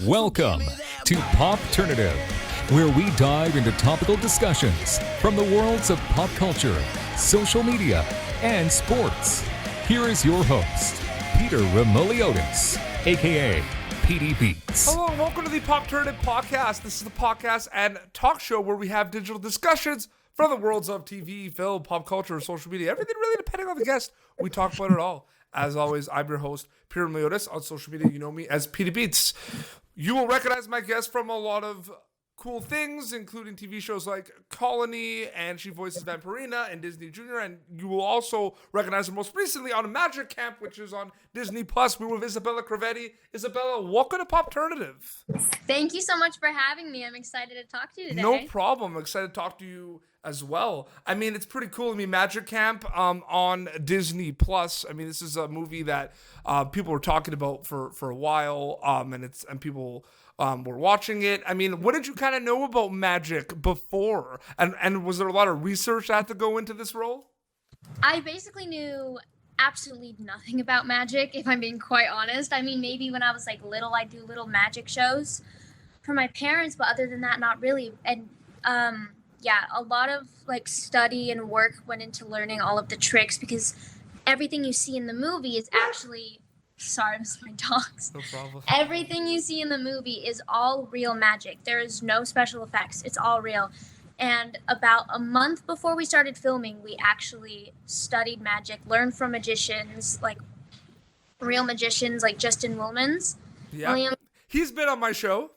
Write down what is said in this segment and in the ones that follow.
Welcome to Popternative, where we dive into topical discussions from the worlds of pop culture, social media, and sports. Here is your host, Peter Remoliotis, aka PD Beats. Hello and welcome to the Popternative podcast. This is the podcast and talk show where we have digital discussions from the worlds of TV, film, pop culture, social media, everything really depending on the guest. We talk about it all. As always, I'm your host, Peter Remoliotis. On social media, you know me as PD Beats. You will recognize my guest from a lot of cool things, including TV shows like Colony, and she voices Vampirina and Disney Junior. And you will also recognize her most recently on Magic Camp, which is on Disney Plus. We're with Isabella Crovetti. Isabella, welcome to Popternative. Thank you so much for having me. I'm excited to talk to you today. No problem. I'm excited to talk to you as well. I mean, it's pretty cool. I mean, Magic Camp on Disney Plus. I mean, this is a movie that people were talking about for a while, and people were watching it. I mean, what did you kind of know about Magic before? And was there a lot of research that had to go into this role? I basically knew absolutely nothing about magic, if I'm being quite honest. I mean, maybe when I was like little, I'd do little magic shows for my parents, but other than that, not really. And yeah, a lot of like study and work went into learning all of the tricks, because everything you see in the movie is actually, sorry, this is my dogs. No problem. Everything you see in the movie is all real magic. There is no special effects. It's all real. And about a month before we started filming, we actually studied magic, learned from magicians, like real magicians like Justin Williams. Yeah. He's been on my show.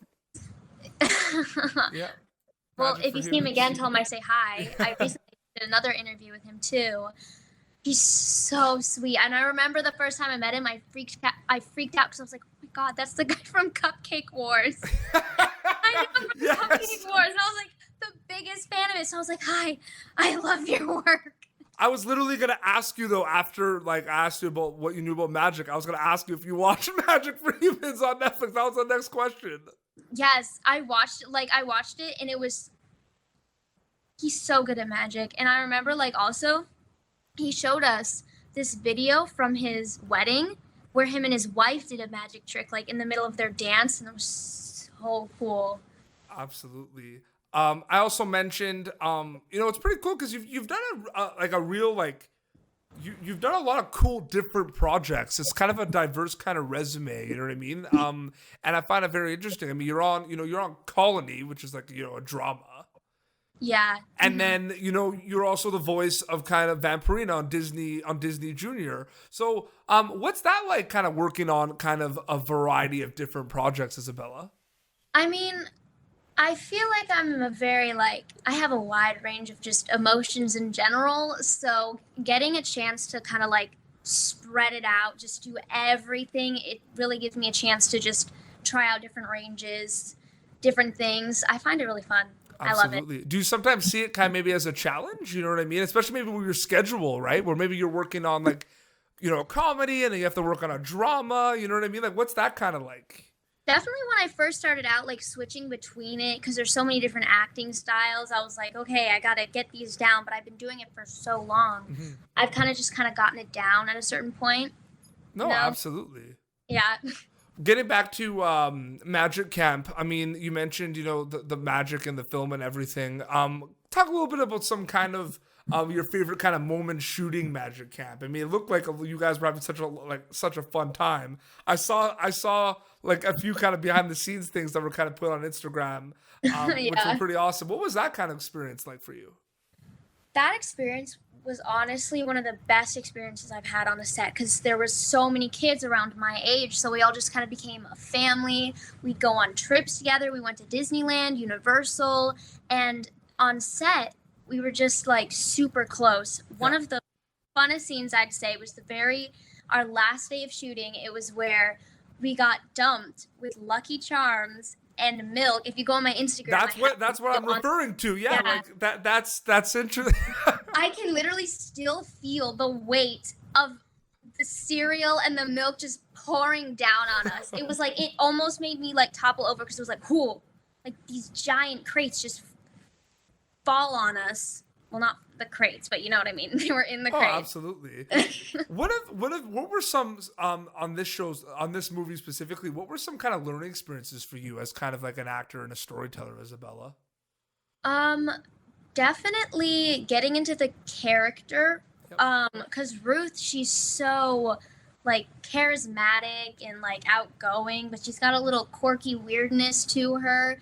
Yeah. Well, Magic if you for see him Humans. again, tell him I say hi. I recently did another interview with him too. He's so sweet. And I remember the first time I met him, I freaked out because I was like, oh my God, that's the guy from Cupcake Wars. I know him from Yes. Cupcake Wars. And I was like the biggest fan of it. So I was like, hi, I love your work. I was literally going to ask you, though, after I asked you about what you knew about Magic, I was going to ask you if you watched Magic for Humans on Netflix. That was the next question. Yes, I watched it and he's so good at magic. And I remember also he showed us this video from his wedding where him and his wife did a magic trick in the middle of their dance, and it was so cool. Absolutely. I also mentioned, it's pretty cool because you've done a real you've done a lot of cool different projects. It's kind of a diverse kind of resume, you know what I mean? And I find it very interesting. I mean, you're on Colony, which is a drama. Yeah. And then, you're also the voice of kind of Vampirina on Disney Junior. So, what's that like kind of working on kind of a variety of different projects, Isabella? I mean, I feel like I'm I have a wide range of just emotions in general. So getting a chance to kind of spread it out, just do everything, it really gives me a chance to just try out different ranges, different things. I find it really fun. Absolutely. I love it. Do you sometimes see it kind of maybe as a challenge? You know what I mean? Especially maybe with your schedule, right? Where maybe you're working on comedy and then you have to work on a drama. You know what I mean? What's that kind of like? Definitely when I first started out, switching between it, because there's so many different acting styles, I was like, okay, I got to get these down, but I've been doing it for so long. Mm-hmm. I've kind of gotten it down at a certain point. No, absolutely. Yeah. Getting back to Magic Camp, I mean, you mentioned, the magic in the film and everything. Talk a little bit about some kind of your favorite kind of moment shooting Magic Camp. I mean, it looked like you guys were having such a fun time. I saw a few kind of behind the scenes things that were kind of put on Instagram, Yeah. which were pretty awesome. What was that kind of experience like for you? That experience was honestly one of the best experiences I've had on a set, because there was so many kids around my age, so we all just kind of became a family. We'd go on trips together. We went to Disneyland, Universal, and on set we were just super close. Yeah. One of the funnest scenes, I'd say, was our last day of shooting. It was where we got dumped with Lucky Charms and milk. If you go on my Instagram, that's what I'm referring to. Yeah. That's interesting. I can literally still feel the weight of the cereal and the milk just pouring down on us. It was it almost made me topple over, because it was cool. These giant crates just fall on us. well, not the crates, but you know what I mean. They were in the Oh, crates. absolutely. What were some on this movie specifically? What were some kind of learning experiences for you as kind of like an actor and a storyteller, Isabella? Um, Definitely getting into the character. Yep. Because Ruth, she's so like charismatic and like outgoing, but she's got a little quirky weirdness to her.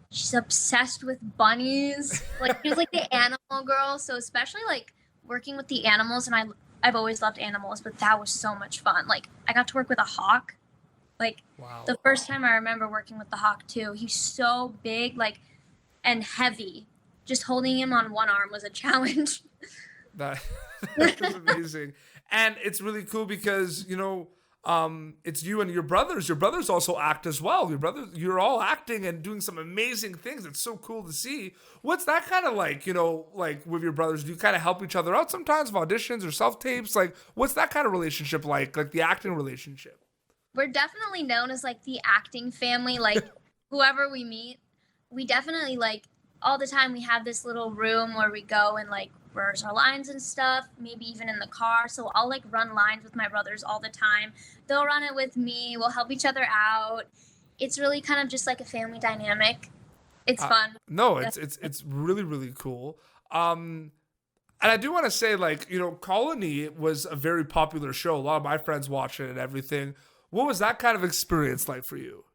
She's obsessed with bunnies. Like she's like the animal girl. So especially like working with the animals, and I've always loved animals, but that was so much fun. Like I got to work with a hawk. Like Wow. the first time I remember working with the hawk too. He's so big, like and heavy. Just holding him on one arm was a challenge. That that is amazing, and it's really cool because it's you and your brothers. Your brothers also act as well. You're all acting and doing some amazing things. It's so cool to see. What's that kind of like? Like with your brothers, do you kind of help each other out sometimes with auditions or self tapes? Like, what's that kind of relationship like? Like the acting relationship? We're definitely known as like the acting family. Like whoever we meet, we definitely like all the time we have this little room where we go and like rehearse our lines and stuff, maybe even in the car. So I'll like run lines with my brothers all the time. They'll run it with me. We'll help each other out. It's really kind of just like a family dynamic. It's fun. No, it's really really cool. And I do want to say, like, Colony was a very popular show. A lot of my friends watch it and everything. What was that kind of experience like for you?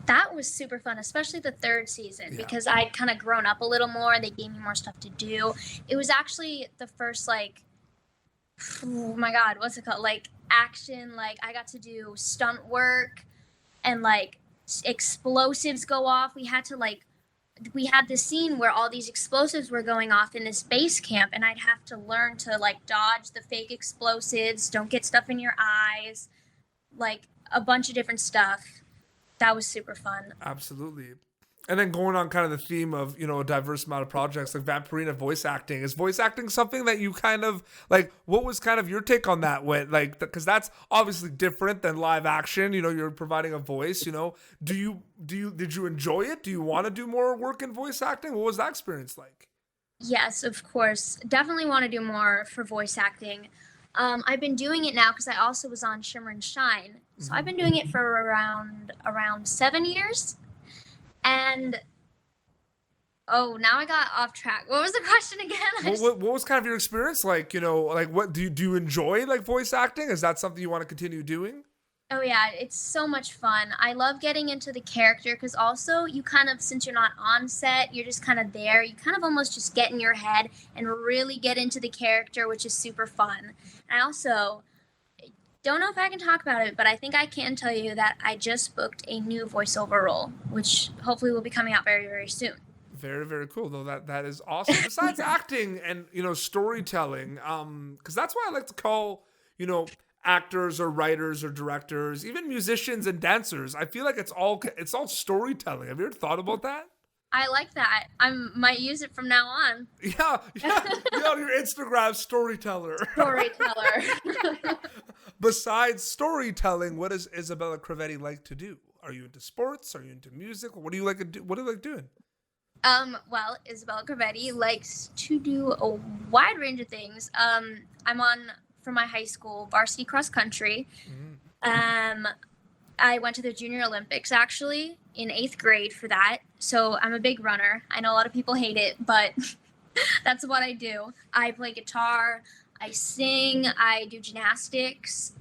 That was super fun, especially the third season, because I'd kind of grown up a little more. They gave me more stuff to do. It was actually the first, like, oh my God, what's it called? Like, action. Like, I got to do stunt work and, like, explosives go off. We had this scene where all these explosives were going off in this base camp, and I'd have to learn to, like, dodge the fake explosives, don't get stuff in your eyes, like, a bunch of different stuff. That was super fun. Absolutely. And then going on kind of the theme of, a diverse amount of projects like Vampirina voice acting. Is voice acting something that you kind of like, what was kind of your take on that when like, because that's obviously different than live action, you're providing a voice, did you enjoy it? Do you want to do more work in voice acting? What was that experience like? Yes, of course. Definitely want to do more for voice acting. I've been doing it now because I also was on Shimmer and Shine. So I've been doing it for around 7 years. And now I got off track. What was the question again? What was kind of your experience like? Like what do you enjoy like voice acting? Is that something you want to continue doing? Oh yeah, it's so much fun. I love getting into the character because also you kind of, since you're not on set, you're just kind of there. You kind of almost just get in your head and really get into the character, which is super fun. I also don't know if I can talk about it, but I think I can tell you that I just booked a new voiceover role, which hopefully will be coming out very, very soon. Very, very cool. Though that is awesome. Besides acting and storytelling, because that's why I like to call actors or writers or directors, even musicians and dancers. I feel like it's all storytelling. Have you ever thought about that? I like that. I might use it from now on. Yeah. Your Instagram storyteller. Storyteller. Besides storytelling, what does Isabella Crovetti like to do? Are you into sports? Are you into music? What do you like to do? What do you like doing? Well, Isabella Crovetti likes to do a wide range of things. I'm on, for my high school, varsity cross country. I went to the Junior Olympics actually in 8th grade for that. So I'm a big runner. I know a lot of people hate it, but that's what I do. I play guitar, I sing, I do gymnastics.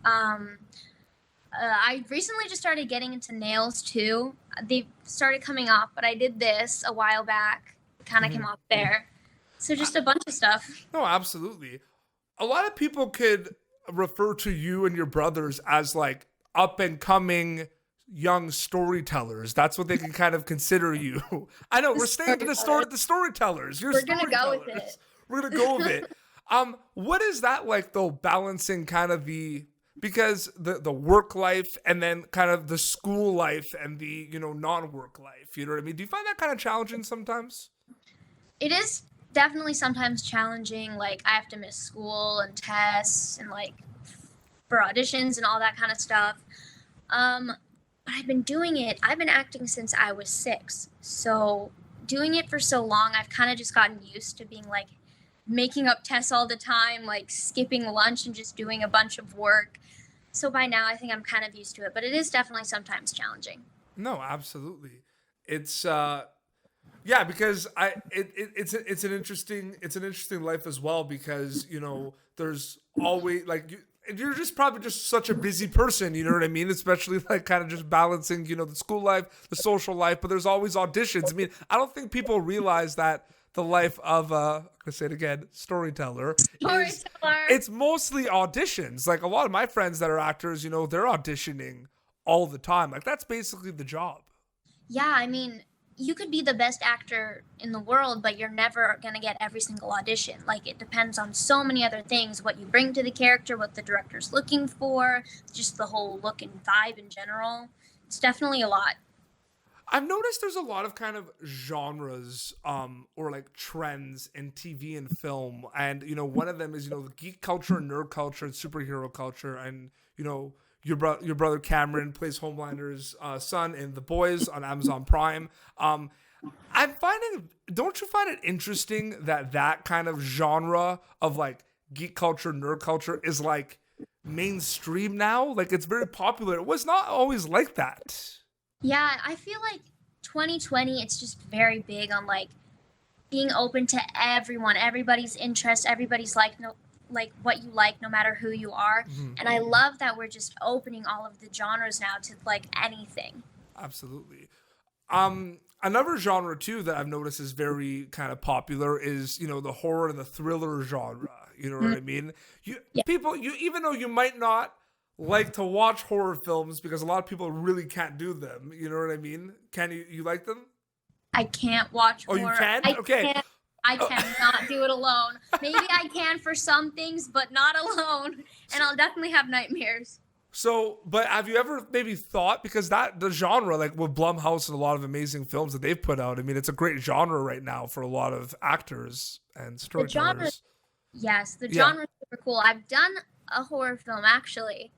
I recently just started getting into nails too. They started coming off, but I did this a while back. Kind of came off there. So just a bunch of stuff. No, absolutely. A lot of people could refer to you and your brothers as like up and coming young storytellers. That's what they can kind of consider you. I know we're staying to the storytellers. We're gonna go with it. We're gonna go with it. What is that like though? Balancing kind of because the work life and then kind of the school life and the non-work life. You know what I mean? Do you find that kind of challenging sometimes? It is definitely sometimes challenging. Like I have to miss school and tests and like for auditions and all that kind of stuff. But I've been doing it. I've been acting since I was 6. So doing it for so long, I've kind of just gotten used to being like making up tests all the time, like skipping lunch and just doing a bunch of work. So by now I think I'm kind of used to it, but it is definitely sometimes challenging. No, absolutely. It's yeah, because it's an interesting life as well, because there's always like you're just probably just such a busy person, you know what I mean? Especially like kind of just balancing, the school life, the social life, but there's always auditions. I mean, I don't think people realize that the life of I'm gonna say it again, storyteller. It's mostly auditions. Like a lot of my friends that are actors, they're auditioning all the time. Like that's basically the job. Yeah, I mean, you could be the best actor in the world, but you're never going to get every single audition. Like, it depends on so many other things, what you bring to the character, what the director's looking for, just the whole look and vibe in general. It's definitely a lot. I've noticed there's a lot of kind of genres or like trends in TV and film. And, one of them is, the geek culture, nerd culture, and superhero culture. And, your brother Cameron plays Homelander's son in The Boys on Amazon Prime. Don't you find it interesting that kind of genre of like geek culture, nerd culture is like mainstream now? Like it's very popular. It was not always like that. Yeah, I feel like 2020, it's just very big on like being open to everyone, everybody's interest, everybody's like what you like, no matter who you are. Mm-hmm. And I love that we're just opening all of the genres now to like anything. Absolutely. Another genre too that I've noticed is very kind of popular is, the horror and the thriller genre. You know what I mean? People, even though you might not like to watch horror films because a lot of people really can't do them. You know what I mean? Can you like them? I can't watch horror. Oh, you can? Okay. I cannot do it alone. Maybe I can for some things, but not alone. And I'll definitely have nightmares. So, but have you ever maybe thought, because the genre, like with Blumhouse and a lot of amazing films that they've put out, I mean, it's a great genre right now for a lot of actors and storytellers. The genre is super cool. I've done a horror film actually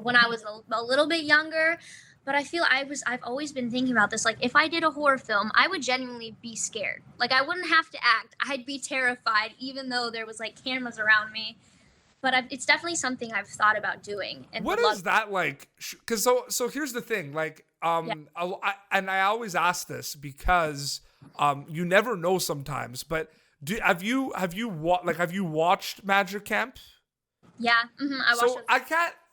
when I was a little bit younger. But I feel I've always been thinking about this. Like, if I did a horror film, I would genuinely be scared. Like, I wouldn't have to act. I'd be terrified, even though there was, like, cameras around me. But it's definitely something I've thought about doing. And what is that like? Because so here's the thing. Like, and I always ask this because you never know sometimes. But have you watched Magic Camp? Yeah, I watched it.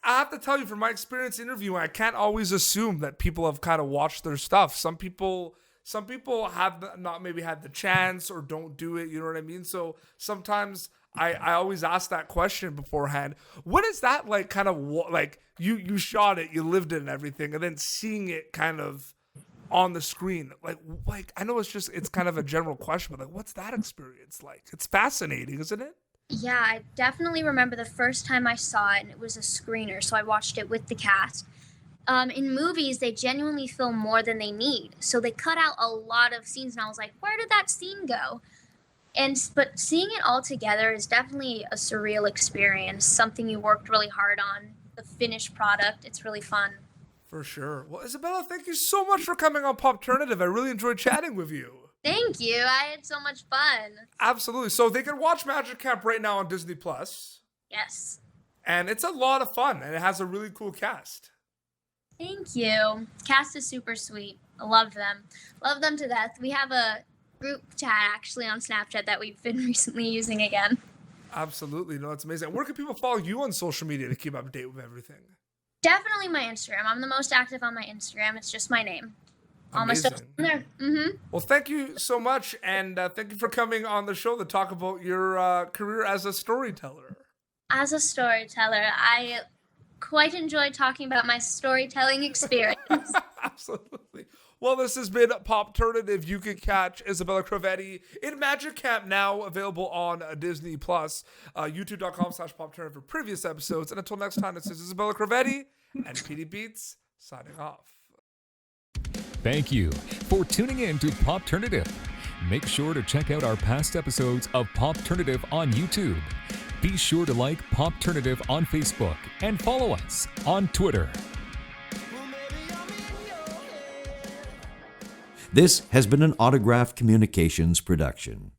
I have to tell you, from my experience interviewing, I can't always assume that people have kind of watched their stuff. Some people have not maybe had the chance or don't do it. You know what I mean? So sometimes I always ask that question beforehand. What is that like? Kind of like you shot it, you lived it and everything, and then seeing it kind of on the screen. Like I know it's kind of a general question, but like, what's that experience like? It's fascinating, isn't it? Yeah, I definitely remember the first time I saw it, and it was a screener, so I watched it with the cast. In movies, they genuinely film more than they need, so they cut out a lot of scenes, and I was like, where did that scene go? But seeing it all together is definitely a surreal experience, something you worked really hard on, the finished product. It's really fun. For sure. Well, Isabella, thank you so much for coming on Popternative. I really enjoyed chatting with you. Thank you. I had so much fun. Absolutely. So they can watch Magic Camp right now on Disney+. Yes. And it's a lot of fun, and it has a really cool cast. Thank you. Cast is super sweet. I love them. Love them to death. We have a group chat actually on Snapchat that we've been recently using again. Absolutely. No, it's amazing. Where can people follow you on social media to keep up to date with everything? Definitely my Instagram. I'm the most active on my Instagram. It's just my name. All my stuff there. Mm-hmm. Well, thank you so much, and thank you for coming on the show to talk about your career as a storyteller. As a storyteller, I quite enjoy talking about my storytelling experience. Absolutely. Well, this has been Popternative. You can catch Isabella Crovetti in Magic Camp, now available on Disney+. YouTube.com/Popternative for previous episodes. And until next time, this is Isabella Crovetti and PD Beats signing off. Thank you for tuning in to Popternative. Make sure to check out our past episodes of Popternative on YouTube. Be sure to like Popternative on Facebook and follow us on Twitter. This has been an Autograph Communications production.